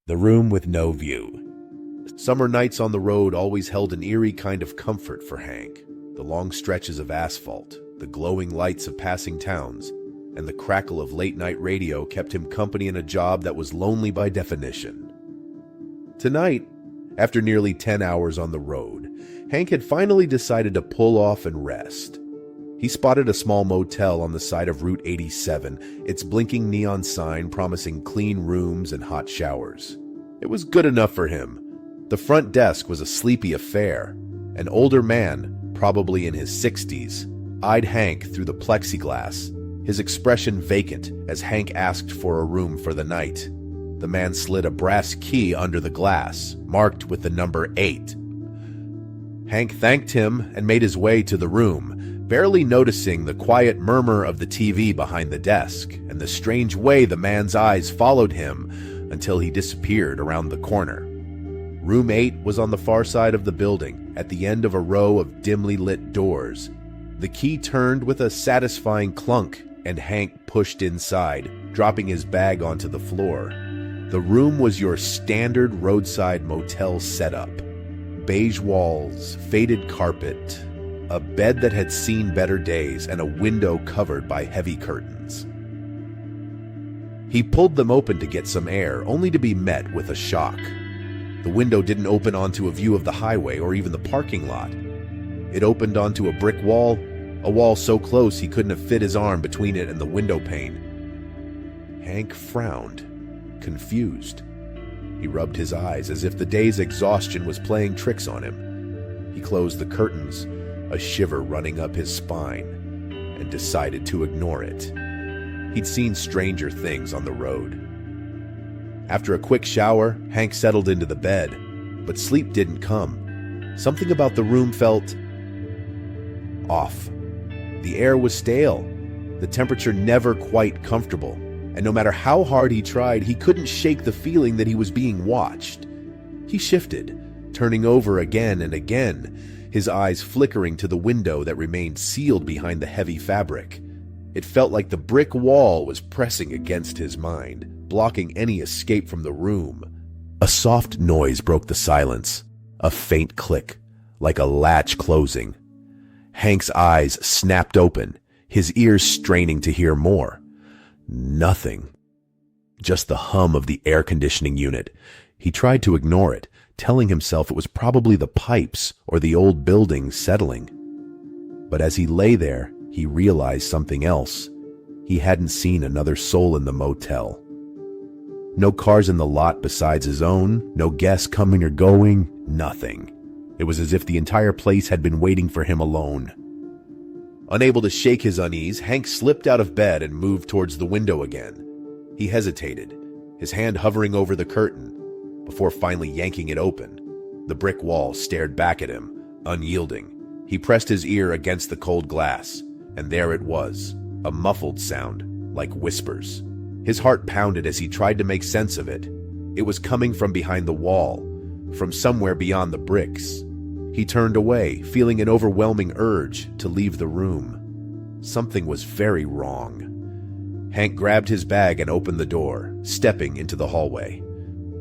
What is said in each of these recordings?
The room with no view. Summer nights on the road always held an eerie kind of comfort for Hank. The long stretches of asphalt, the glowing lights of passing towns, and the crackle of late-night radio kept him company in a job that was lonely by definition. Tonight, after nearly 10 hours on the road, Hank had finally decided to pull off and rest. He spotted a small motel on the side of Route 87, its blinking neon sign promising clean rooms and hot showers. It was good enough for him. The front desk was a sleepy affair. An older man, probably in his 60s, eyed Hank through the plexiglass, his expression vacant as Hank asked for a room for the night. The man slid a brass key under the glass, marked with the number 8. Hank thanked him and made his way to the room, barely noticing the quiet murmur of the TV behind the desk and the strange way the man's eyes followed him until he disappeared around the corner. Room 8 was on the far side of the building, at the end of a row of dimly lit doors. The key turned with a satisfying clunk, and Hank pushed inside, dropping his bag onto the floor. The room was your standard roadside motel setup. Beige walls, faded carpet, a bed that had seen better days, and a window covered by heavy curtains. He pulled them open to get some air, only to be met with a shock. The window didn't open onto a view of the highway or even the parking lot. It opened onto a brick wall, a wall so close he couldn't have fit his arm between it and the window pane. Hank frowned, confused. He rubbed his eyes as if the day's exhaustion was playing tricks on him. He closed the curtains, a shiver running up his spine, and decided to ignore it. He'd seen stranger things on the road. After a quick shower, Hank settled into the bed, but sleep didn't come. Something about the room felt off. The air was stale, the temperature never quite comfortable, and no matter how hard he tried, he couldn't shake the feeling that he was being watched. He shifted, turning over again and again, his eyes flickering to the window that remained sealed behind the heavy fabric. It felt like the brick wall was pressing against his mind, blocking any escape from the room. A soft noise broke the silence, a faint click, like a latch closing. Hank's eyes snapped open, his ears straining to hear more. Nothing. Just the hum of the air conditioning unit. He tried to ignore it, telling himself it was probably the pipes or the old building settling. But as he lay there, he realized something else. He hadn't seen another soul in the motel. No cars in the lot besides his own, no guests coming or going, nothing. It was as if the entire place had been waiting for him alone. Unable to shake his unease, Hank slipped out of bed and moved towards the window again. He hesitated, his hand hovering over the curtain, before finally yanking it open. The brick wall stared back at him, unyielding. He pressed his ear against the cold glass, and there it was, a muffled sound, like whispers. His heart pounded as he tried to make sense of it. It was coming from behind the wall, from somewhere beyond the bricks. He turned away, feeling an overwhelming urge to leave the room. Something was very wrong. Hank grabbed his bag and opened the door, stepping into the hallway.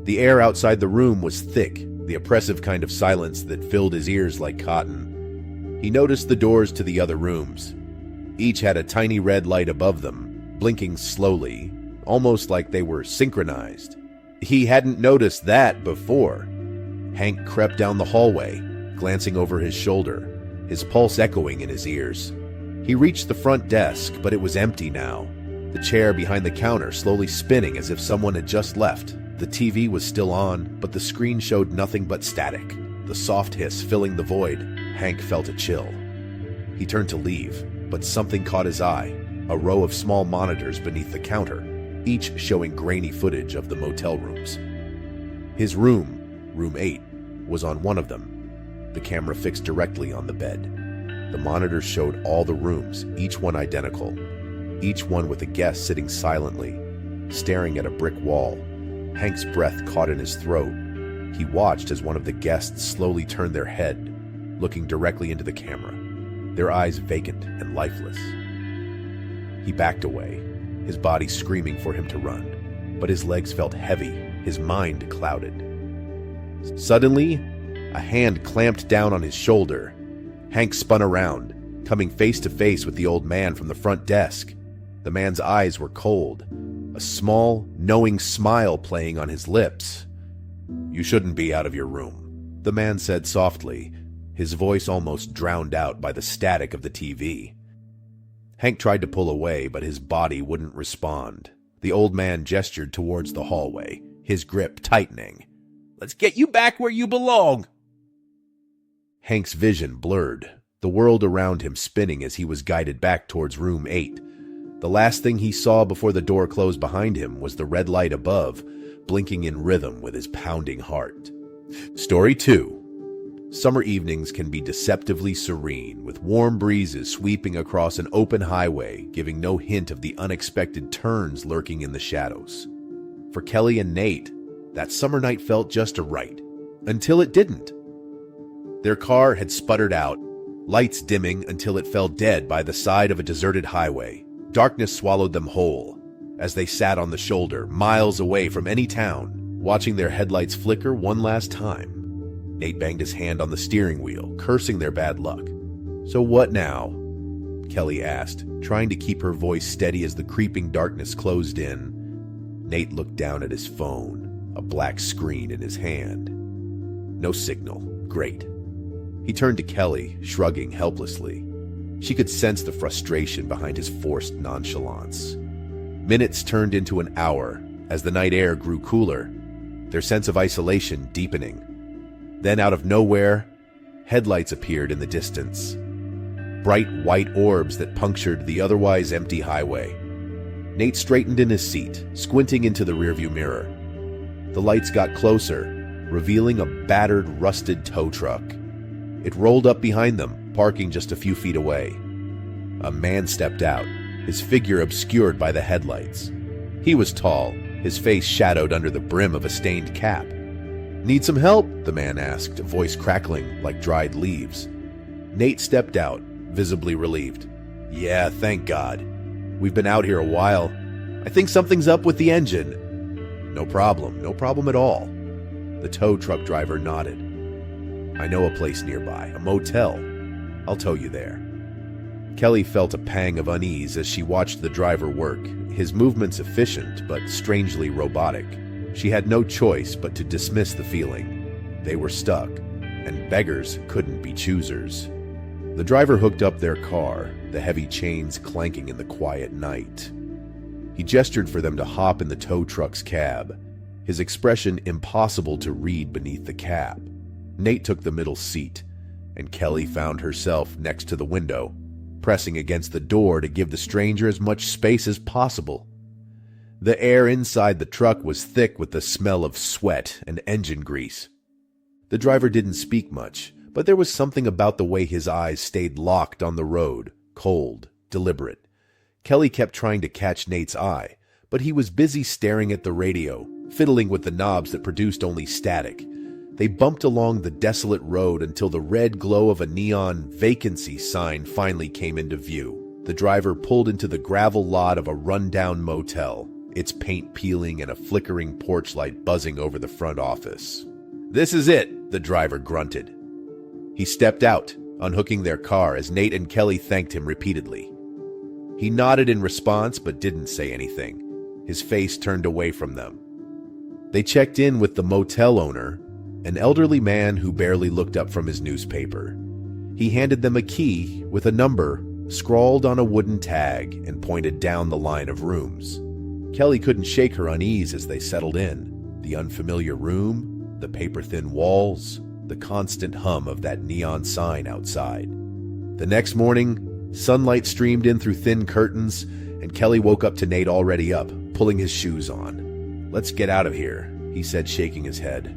The air outside the room was thick, the oppressive kind of silence that filled his ears like cotton. He noticed the doors to the other rooms. Each had a tiny red light above them, blinking slowly, almost like they were synchronized. He hadn't noticed that before. Hank crept down the hallway, glancing over his shoulder, his pulse echoing in his ears. He reached the front desk, but it was empty now. The chair behind the counter slowly spinning as if someone had just left. The TV was still on, but the screen showed nothing but static. The soft hiss filling the void. Hank felt a chill. He turned to leave, but something caught his eye. A row of small monitors beneath the counter, each showing grainy footage of the motel rooms. His room, room 8, was on one of them, the camera fixed directly on the bed. The monitors showed all the rooms, each one identical, each one with a guest sitting silently, staring at a brick wall. Hank's breath caught in his throat. He watched as one of the guests slowly turned their head, looking directly into the camera, their eyes vacant and lifeless. He backed away, his body screaming for him to run, but his legs felt heavy, his mind clouded. Suddenly, a hand clamped down on his shoulder. Hank spun around, coming face to face with the old man from the front desk. The man's eyes were cold, a small, knowing smile playing on his lips. "You shouldn't be out of your room," the man said softly, his voice almost drowned out by the static of the TV. Hank tried to pull away, but his body wouldn't respond. The old man gestured towards the hallway, his grip tightening. "Let's get you back where you belong." Hank's vision blurred, the world around him spinning as he was guided back towards room 8. The last thing he saw before the door closed behind him was the red light above, blinking in rhythm with his pounding heart. Story 2. Summer evenings can be deceptively serene, with warm breezes sweeping across an open highway, giving no hint of the unexpected turns lurking in the shadows. For Kelly and Nate, that summer night felt just right, until it didn't. Their car had sputtered out, lights dimming until it fell dead by the side of a deserted highway. Darkness swallowed them whole as they sat on the shoulder, miles away from any town, watching their headlights flicker one last time. Nate banged his hand on the steering wheel, cursing their bad luck. "So what now?" Kelly asked, trying to keep her voice steady as the creeping darkness closed in. Nate looked down at his phone, a black screen in his hand. No signal. Great. He turned to Kelly, shrugging helplessly. She could sense the frustration behind his forced nonchalance. Minutes turned into an hour as the night air grew cooler, their sense of isolation deepening. Then out of nowhere, headlights appeared in the distance. Bright white orbs that punctured the otherwise empty highway. Nate straightened in his seat, squinting into the rearview mirror. The lights got closer, revealing a battered, rusted tow truck. It rolled up behind them, parking just a few feet away. A man stepped out, his figure obscured by the headlights. He was tall, his face shadowed under the brim of a stained cap. "Need some help?" the man asked, voice crackling like dried leaves. Nate stepped out, visibly relieved. "Yeah, thank God. We've been out here a while. I think something's up with the engine." No problem at all." The tow truck driver nodded. "I know a place nearby, a motel. I'll tow you there." Kelly felt a pang of unease as she watched the driver work, his movements efficient but strangely robotic. She had no choice but to dismiss the feeling. They were stuck, and beggars couldn't be choosers. The driver hooked up their car, the heavy chains clanking in the quiet night. He gestured for them to hop in the tow truck's cab, his expression impossible to read beneath the cap. Nate took the middle seat, and Kelly found herself next to the window, pressing against the door to give the stranger as much space as possible. The air inside the truck was thick with the smell of sweat and engine grease. The driver didn't speak much, but there was something about the way his eyes stayed locked on the road, cold, deliberate. Kelly kept trying to catch Nate's eye, but he was busy staring at the radio, fiddling with the knobs that produced only static. They bumped along the desolate road until the red glow of a neon vacancy sign finally came into view. The driver pulled into the gravel lot of a rundown motel, its paint peeling and a flickering porch light buzzing over the front office. "This is it," the driver grunted. He stepped out, unhooking their car as Nate and Kelly thanked him repeatedly. He nodded in response but didn't say anything, his face turned away from them. They checked in with the motel owner, an elderly man who barely looked up from his newspaper. He handed them a key with a number scrawled on a wooden tag and pointed down the line of rooms. Kelly couldn't shake her unease as they settled in. The unfamiliar room, the paper-thin walls, the constant hum of that neon sign outside. The next morning, sunlight streamed in through thin curtains, and Kelly woke up to Nate already up, pulling his shoes on. "Let's get out of here," he said, shaking his head.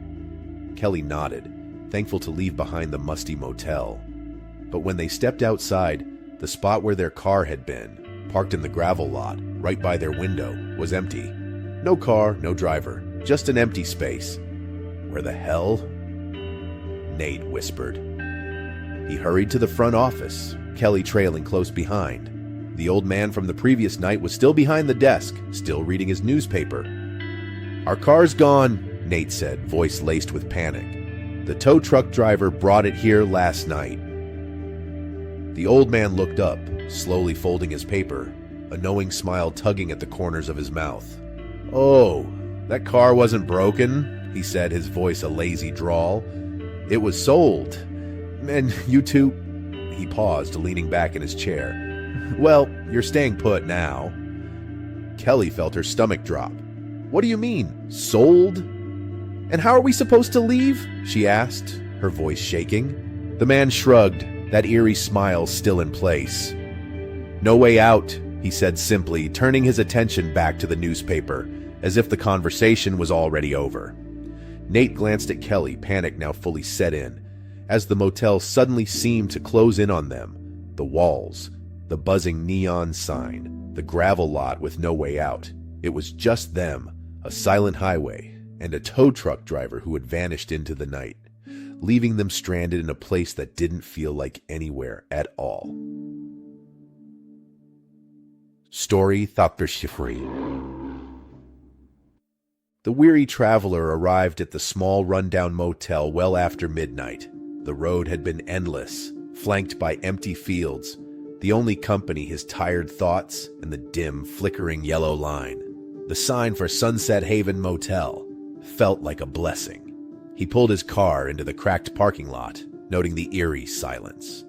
Kelly nodded, thankful to leave behind the musty motel. But when they stepped outside, the spot where their car had been, parked in the gravel lot, right by their window, was empty. No car, no driver, just an empty space. "Where the hell?" Nate whispered. He hurried to the front office, Kelly trailing close behind. The old man from the previous night was still behind the desk, still reading his newspaper. "Our car's gone," Nate said, voice laced with panic. "The tow truck driver brought it here last night." The old man looked up, slowly folding his paper, a knowing smile tugging at the corners of his mouth. "Oh, that car wasn't broken," he said, his voice a lazy drawl. "It was sold. And you two—" He paused, leaning back in his chair. "Well, you're staying put now." Kelly felt her stomach drop. "What do you mean, sold? And how are we supposed to leave?" she asked, her voice shaking. The man shrugged, that eerie smile still in place. "No way out," he said simply, turning his attention back to the newspaper, as if the conversation was already over. Nate glanced at Kelly, panic now fully set in, as the motel suddenly seemed to close in on them. The walls, the buzzing neon sign, the gravel lot with no way out. It was just them, a silent highway, and a tow truck driver who had vanished into the night, leaving them stranded in a place that didn't feel like anywhere at all. Story Thappershifri. The weary traveler arrived at the small rundown motel well after midnight. The road had been endless, flanked by empty fields, the only company his tired thoughts and the dim, flickering yellow line. The sign for Sunset Haven Motel felt like a blessing. He pulled his car into the cracked parking lot, noting the eerie silence.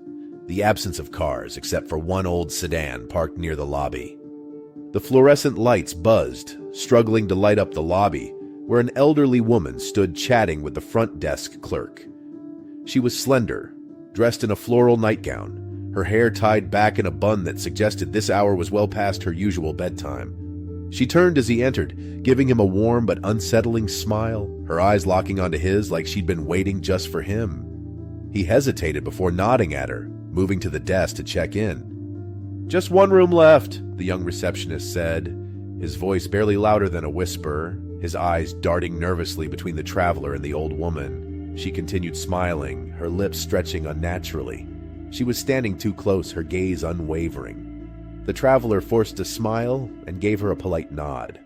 The absence of cars except for one old sedan parked near the lobby. The fluorescent lights buzzed, struggling to light up the lobby, where an elderly woman stood chatting with the front desk clerk. She was slender, dressed in a floral nightgown, her hair tied back in a bun that suggested this hour was well past her usual bedtime. She turned as he entered, giving him a warm but unsettling smile, her eyes locking onto his like she'd been waiting just for him. He hesitated before nodding at her, moving to the desk to check in. "Just one room left," the young receptionist said, his voice barely louder than a whisper, his eyes darting nervously between the traveler and the old woman. She continued smiling, her lips stretching unnaturally. She was standing too close, her gaze unwavering. The traveler forced a smile and gave her a polite nod.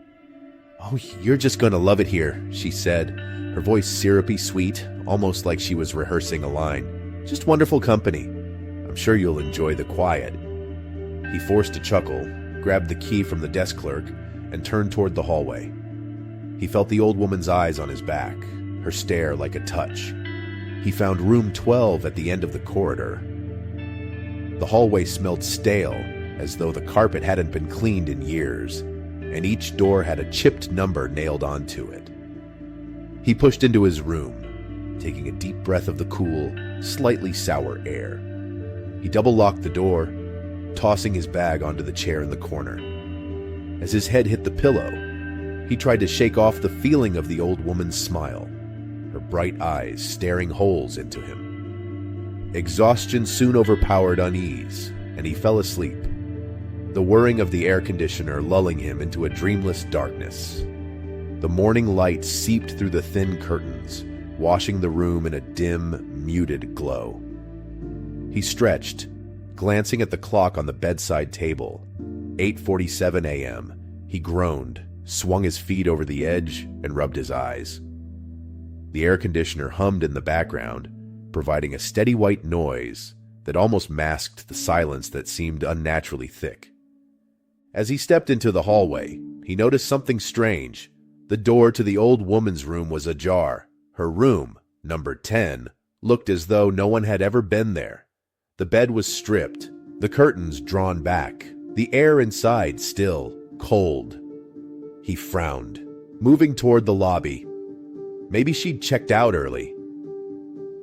"Oh, you're just going to love it here," she said, her voice syrupy sweet, almost like she was rehearsing a line. "Just wonderful company. I'm sure you'll enjoy the quiet." He forced a chuckle, grabbed the key from the desk clerk, and turned toward the hallway. He felt the old woman's eyes on his back, her stare like a touch. He found room 12 at the end of the corridor. The hallway smelled stale, as though the carpet hadn't been cleaned in years, and each door had a chipped number nailed onto it. He pushed into his room, taking a deep breath of the cool, slightly sour air. He double-locked the door, tossing his bag onto the chair in the corner. As his head hit the pillow, he tried to shake off the feeling of the old woman's smile, her bright eyes staring holes into him. Exhaustion soon overpowered unease, and he fell asleep, the whirring of the air conditioner lulling him into a dreamless darkness. The morning light seeped through the thin curtains, washing the room in a dim, muted glow. He stretched, glancing at the clock on the bedside table. 8:47 a.m. He groaned, swung his feet over the edge, and rubbed his eyes. The air conditioner hummed in the background, providing a steady white noise that almost masked the silence that seemed unnaturally thick. As he stepped into the hallway, he noticed something strange. The door to the old woman's room was ajar. Her room, number 10, looked as though no one had ever been there. The bed was stripped, the curtains drawn back, the air inside still, cold. He frowned, moving toward the lobby. Maybe she'd checked out early.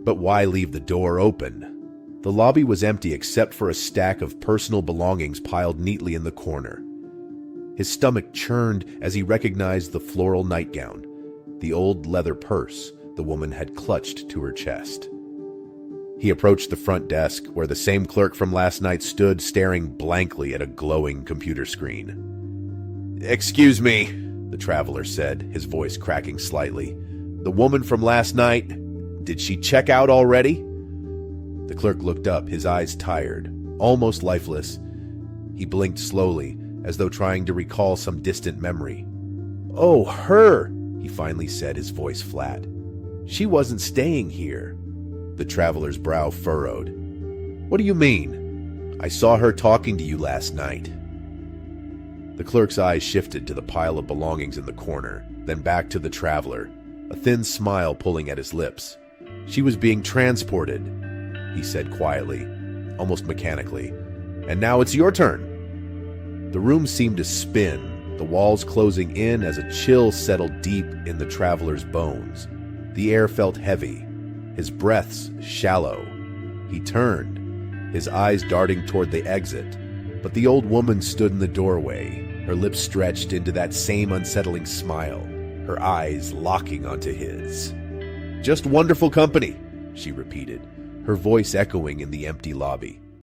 But why leave the door open? The lobby was empty except for a stack of personal belongings piled neatly in the corner. His stomach churned as he recognized the floral nightgown, the old leather purse the woman had clutched to her chest. He approached the front desk, where the same clerk from last night stood staring blankly at a glowing computer screen. "Excuse me," the traveler said, his voice cracking slightly. "The woman from last night, did she check out already?" The clerk looked up, his eyes tired, almost lifeless. He blinked slowly, as though trying to recall some distant memory. "Oh, her! he finally said, his voice flat. "She wasn't staying here." The traveler's brow furrowed. "What do you mean?" "I saw her talking to you last night." The clerk's eyes shifted to the pile of belongings in the corner, then back to the traveler, a thin smile pulling at his lips. "She was being transported," he said quietly, almost mechanically. "And now it's your turn." The room seemed to spin, the walls closing in as a chill settled deep in the traveler's bones. The air felt heavy, his breaths shallow. He turned, his eyes darting toward the exit, but the old woman stood in the doorway, her lips stretched into that same unsettling smile, her eyes locking onto his. "Just wonderful company," she repeated, her voice echoing in the empty lobby.